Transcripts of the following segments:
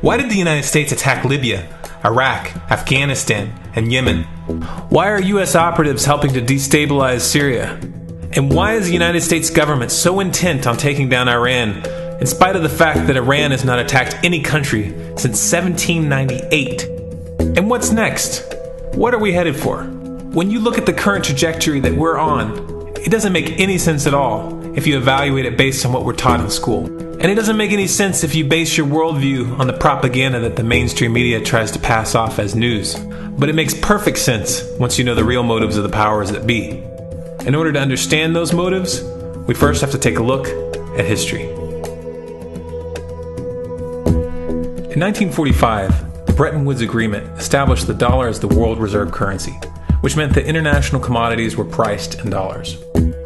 Why did the United States attack Libya, Iraq, Afghanistan, and Yemen? Why are U.S. operatives helping to destabilize Syria? And why is the United States government so intent on taking down Iran, in spite of the fact that Iran has not attacked any country since 1798? And what's next? What are we headed for? When you look at the current trajectory that we're on, it doesn't make any sense at all if you evaluate it based on what we're taught in school. And it doesn't make any sense if you base your worldview on the propaganda that the mainstream media tries to pass off as news. But it makes perfect sense once you know the real motives of the powers that be. In order to understand those motives, we first have to take a look at history. In 1945, the Bretton Woods Agreement established the dollar as the world reserve currency, which meant that international commodities were priced in dollars.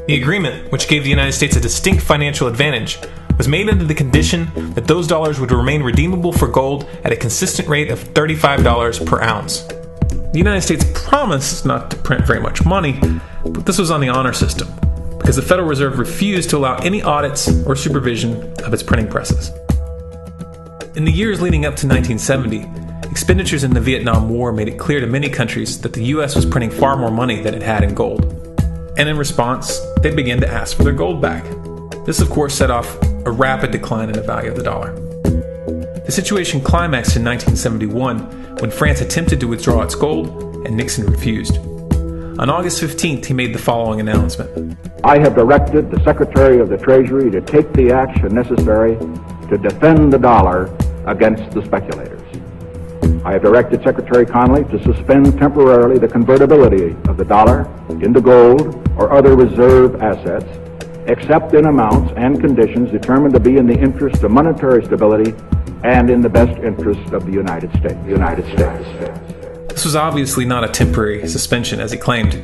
The agreement, which gave the United States a distinct financial advantage, was made under the condition that those dollars would remain redeemable for gold at a consistent rate of $35 per ounce. The United States promised not to print very much money, but this was on the honor system, because the Federal Reserve refused to allow any audits or supervision of its printing presses. In the years leading up to 1970, expenditures in the Vietnam War made it clear to many countries that the U.S. was printing far more money than it had in gold. And in response, they began to ask for their gold back. This, of course, set off a rapid decline in the value of the dollar. The situation climaxed in 1971 when France attempted to withdraw its gold and Nixon refused. On August 15th, he made the following announcement. I have directed the Secretary of the Treasury to take the action necessary to defend the dollar against the speculators. I have directed Secretary Connally to suspend temporarily the convertibility of the dollar into gold or other reserve assets, except in amounts and conditions determined to be in the interest of monetary stability and in the best interest of the United States. This was obviously not a temporary suspension, as he claimed,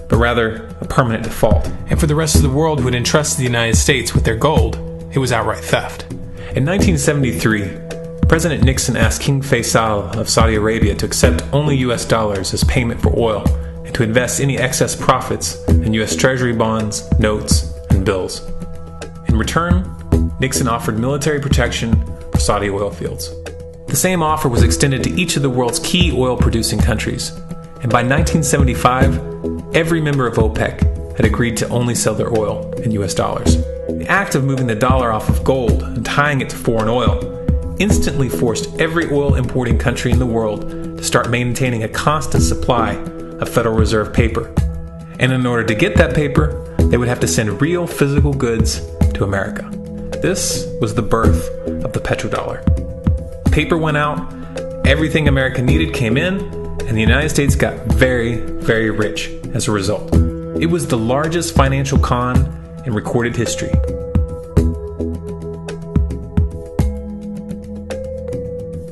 but rather a permanent default. And for the rest of the world who had entrusted the United States with their gold, it was outright theft. In 1973, President Nixon asked King Faisal of Saudi Arabia to accept only U.S. dollars as payment for oil and to invest any excess profits in U.S. Treasury bonds, notes, and bills. In return, Nixon offered military protection for Saudi oil fields. The same offer was extended to each of the world's key oil-producing countries, and by 1975, every member of OPEC had agreed to only sell their oil in U.S. dollars. The act of moving the dollar off of gold and tying it to foreign oil instantly forced every oil-importing country in the world to start maintaining a constant supply of Federal Reserve paper. And in order to get that paper, they would have to send real physical goods to America. This was the birth of the petrodollar. Paper went out, everything America needed came in, and the United States got very, very rich as a result. It was the largest financial con in recorded history.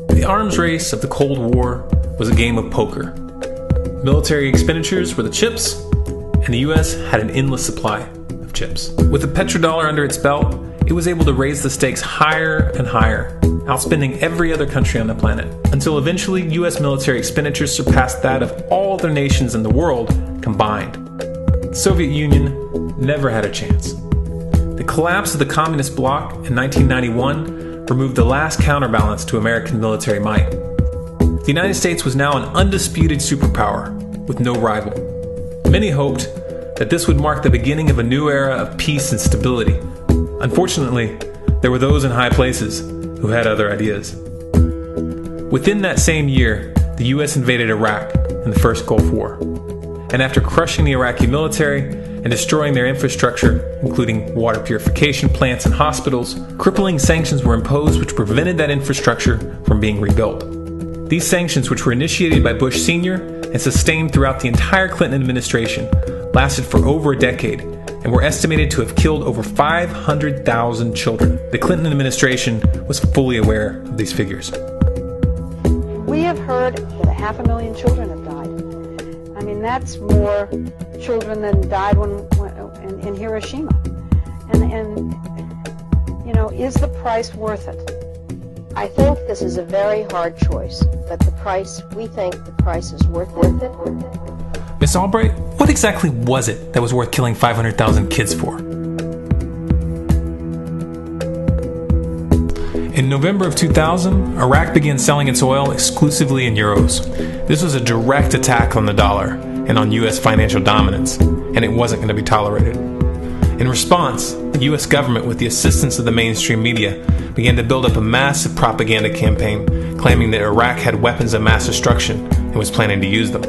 The arms race of the Cold War was a game of poker. Military expenditures were the chips, and the U.S. had an endless supply of chips. With the petrodollar under its belt, it was able to raise the stakes higher and higher, outspending every other country on the planet, until eventually U.S. military expenditures surpassed that of all other nations in the world combined. The Soviet Union never had a chance. The collapse of the communist bloc in 1991 removed the last counterbalance to American military might. The United States was now an undisputed superpower with no rival. Many hoped that this would mark the beginning of a new era of peace and stability. Unfortunately, there were those in high places who had other ideas. Within that same year, the U.S. invaded Iraq in the first Gulf War. And after crushing the Iraqi military and destroying their infrastructure, including water purification plants and hospitals, crippling sanctions were imposed which prevented that infrastructure from being rebuilt. These sanctions, which were initiated by Bush Sr. and sustained throughout the entire Clinton administration, lasted for over a decade and were estimated to have killed over 500,000 children. The Clinton administration was fully aware of these figures. We have heard that 500,000 children have died. I mean, that's more children than died in Hiroshima. And you know, is the price worth it? I think this is a very hard choice, but we think the price is worth it. Miss Albright, what exactly was it that was worth killing 500,000 kids for? In In November of 2000, Iraq began selling its oil exclusively in euros. This was a direct attack on the dollar and on U.S. financial dominance, and it wasn't going to be tolerated. In response, the U.S. government, with the assistance of the mainstream media, began to build up a massive propaganda campaign claiming that Iraq had weapons of mass destruction and was planning to use them.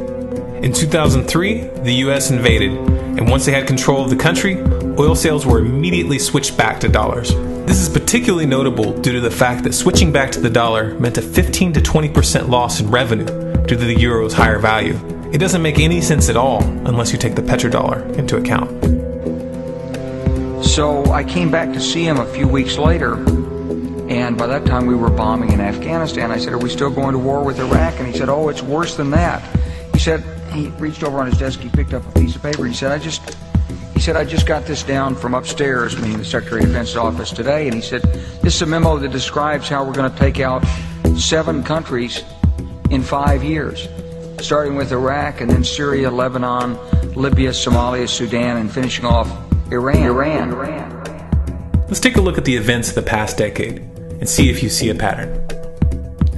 In 2003, the U.S. invaded, and once they had control of the country, oil sales were immediately switched back to dollars. This is particularly notable due to the fact that switching back to the dollar meant a 15 to 20% loss in revenue due to the euro's higher value. It doesn't make any sense at all unless you take the petrodollar into account. So I came back to see him a few weeks later, and by that time we were bombing in Afghanistan. I said, "Are we still going to war with Iraq?" And he said, "Oh, it's worse than that." He reached over on his desk, he picked up a piece of paper, he said, I just got this down from upstairs, meaning the Secretary of Defense's office today, and he said, "This is a memo that describes how we're going to take out 7 countries in 5 years, starting with Iraq, and then Syria, Lebanon, Libya, Somalia, Sudan, and finishing off Iran. Let's take a look at the events of the past decade and see if you see a pattern.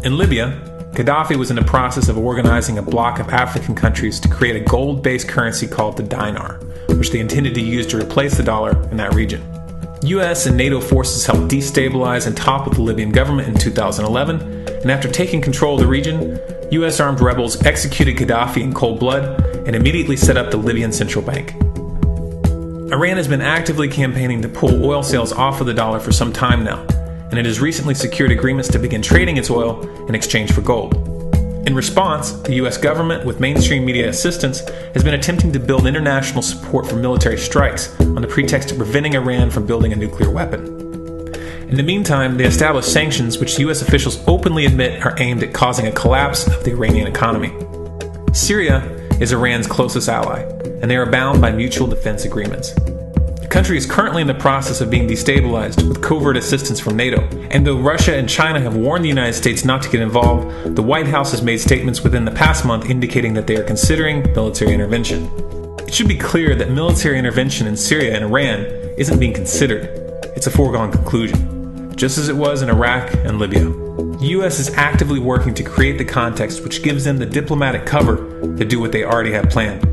In Libya, Gaddafi was in the process of organizing a bloc of African countries to create a gold-based currency called the dinar, which they intended to use to replace the dollar in that region. US and NATO forces helped destabilize and topple the Libyan government in 2011, and after taking control of the region, US armed rebels executed Gaddafi in cold blood and immediately set up the Libyan central bank. Iran has been actively campaigning to pull oil sales off of the dollar for some time now, and it has recently secured agreements to begin trading its oil in exchange for gold. In response, the US government, with mainstream media assistance, has been attempting to build international support for military strikes on the pretext of preventing Iran from building a nuclear weapon. In the meantime, they established sanctions which US officials openly admit are aimed at causing a collapse of the Iranian economy. Syria is Iran's closest ally, and they are bound by mutual defense agreements. The country is currently in the process of being destabilized with covert assistance from NATO, and though Russia and China have warned the United States not to get involved, the White House has made statements within the past month indicating that they are considering military intervention. It should be clear that military intervention in Syria and Iran isn't being considered. It's a foregone conclusion, just as it was in Iraq and Libya. The U.S. is actively working to create the context which gives them the diplomatic cover to do what they already have planned.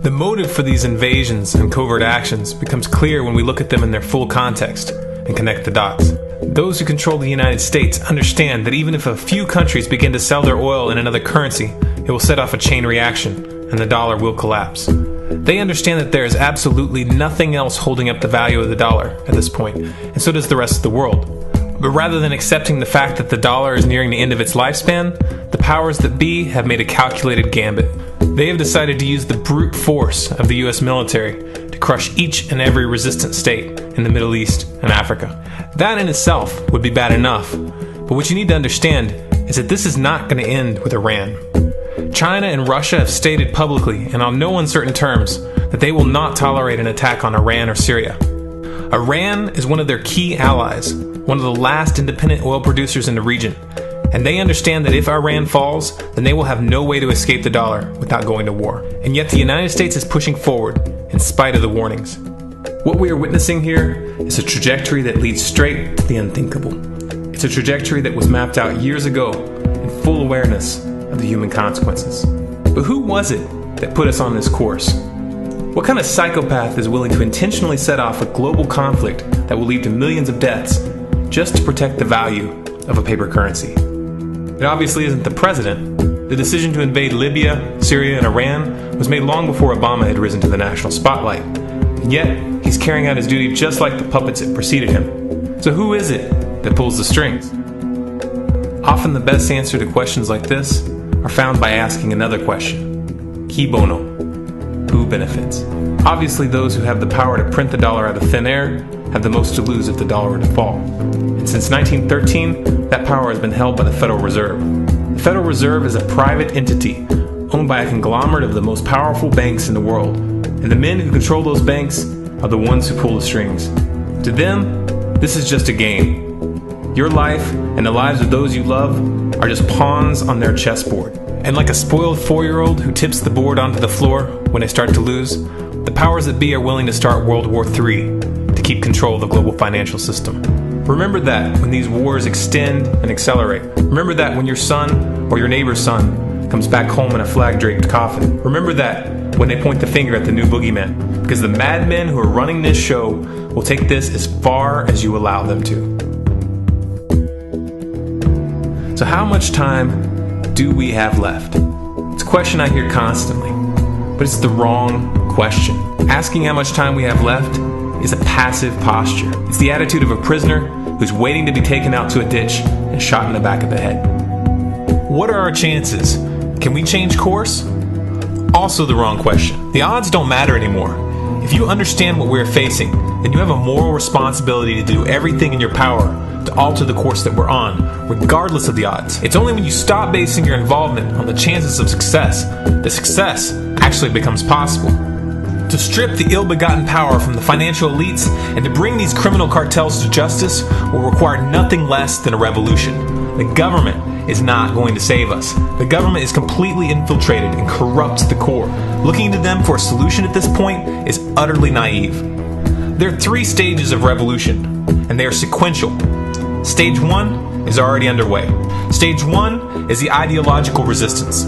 The motive for these invasions and covert actions becomes clear when we look at them in their full context and connect the dots. Those who control the United States understand that even if a few countries begin to sell their oil in another currency, it will set off a chain reaction and the dollar will collapse. They understand that there is absolutely nothing else holding up the value of the dollar at this point, and so does the rest of the world. But rather than accepting the fact that the dollar is nearing the end of its lifespan, the powers that be have made a calculated gambit. They have decided to use the brute force of the US military to crush each and every resistant state in the Middle East and Africa. That in itself would be bad enough, but what you need to understand is that this is not going to end with Iran. China and Russia have stated publicly and on no uncertain terms that they will not tolerate an attack on Iran or Syria. Iran is one of their key allies, one of the last independent oil producers in the region, and they understand that if Iran falls, then they will have no way to escape the dollar without going to war. And yet the United States is pushing forward in spite of the warnings. What we are witnessing here is a trajectory that leads straight to the unthinkable. It's a trajectory that was mapped out years ago in full awareness of the human consequences. But who was it that put us on this course? What kind of psychopath is willing to intentionally set off a global conflict that will lead to millions of deaths just to protect the value of a paper currency? It obviously isn't the president. The decision to invade Libya, Syria, and Iran was made long before Obama had risen to the national spotlight. And yet, he's carrying out his duty just like the puppets that preceded him. So who is it that pulls the strings? Often the best answer to questions like this are found by asking another question. Qui bono? Who benefits? Obviously, those who have the power to print the dollar out of thin air have the most to lose if the dollar were to fall. And since 1913, that power has been held by the Federal Reserve. The Federal Reserve is a private entity owned by a conglomerate of the most powerful banks in the world. And the men who control those banks are the ones who pull the strings. To them, this is just a game. Your life and the lives of those you love are just pawns on their chessboard. And like a spoiled 4-year-old who tips the board onto the floor when they start to lose, the powers that be are willing to start World War III to keep control of the global financial system. Remember that when these wars extend and accelerate. Remember that when your son or your neighbor's son comes back home in a flag-draped coffin. Remember that when they point the finger at the new boogeyman, because the madmen who are running this show will take this as far as you allow them to. So how much time do we have left? It's a question I hear constantly, but it's the wrong question. Asking how much time we have left is a passive posture. It's the attitude of a prisoner who's waiting to be taken out to a ditch and shot in the back of the head. What are our chances? Can we change course? Also the wrong question. The odds don't matter anymore. If you understand what we're facing, then you have a moral responsibility to do everything in your power to alter the course that we're on, regardless of the odds. It's only when you stop basing your involvement on the chances of success that success actually becomes possible. To strip the ill-begotten power from the financial elites and to bring these criminal cartels to justice will require nothing less than a revolution. The government is not going to save us. The government is completely infiltrated and corrupt to the core. Looking to them for a solution at this point is utterly naive. There are 3 stages of revolution, and they are sequential. Stage 1 is already underway. Stage 1 is the ideological resistance.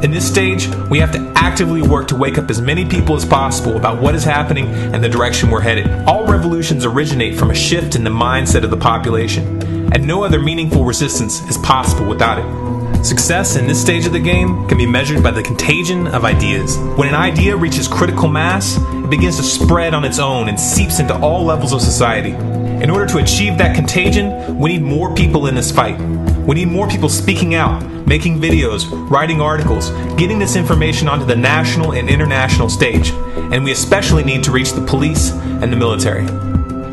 In this stage, we have to actively work to wake up as many people as possible about what is happening and the direction we're headed. All revolutions originate from a shift in the mindset of the population, and no other meaningful resistance is possible without it. Success in this stage of the game can be measured by the contagion of ideas. When an idea reaches critical mass, it begins to spread on its own and seeps into all levels of society. In order to achieve that contagion, we need more people in this fight. We need more people speaking out, making videos, writing articles, getting this information onto the national and international stage. And we especially need to reach the police and the military.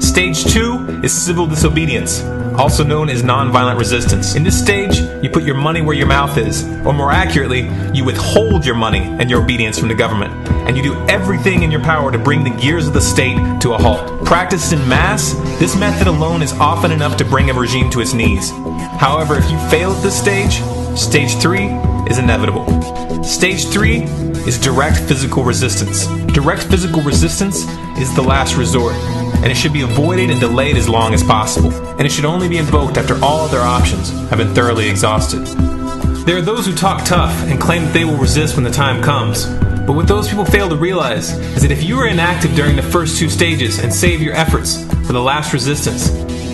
Stage 2 is civil disobedience, also known as nonviolent resistance. In this stage, you put your money where your mouth is, or more accurately, you withhold your money and your obedience from the government, and you do everything in your power to bring the gears of the state to a halt. Practiced in mass, this method alone is often enough to bring a regime to its knees. However, if you fail at this stage, stage 3 is inevitable. Stage 3 is direct physical resistance. Direct physical resistance is the last resort, and it should be avoided and delayed as long as possible, and it should only be invoked after all other options have been thoroughly exhausted. There are those who talk tough and claim that they will resist when the time comes, but what those people fail to realize is that if you are inactive during the first 2 stages and save your efforts for the last resistance,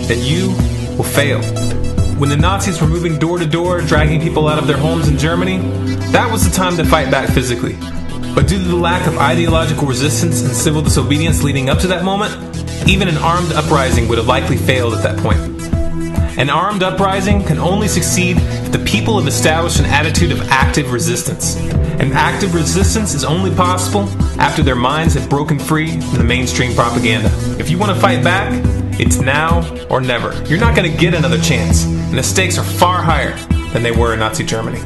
then you will fail. When the Nazis were moving door to door, dragging people out of their homes in Germany, that was the time to fight back physically. But due to the lack of ideological resistance and civil disobedience leading up to that moment, even an armed uprising would have likely failed at that point. An armed uprising can only succeed if the people have established an attitude of active resistance. And active resistance is only possible after their minds have broken free from the mainstream propaganda. If you want to fight back, it's now or never. You're not going to get another chance, and the stakes are far higher than they were in Nazi Germany.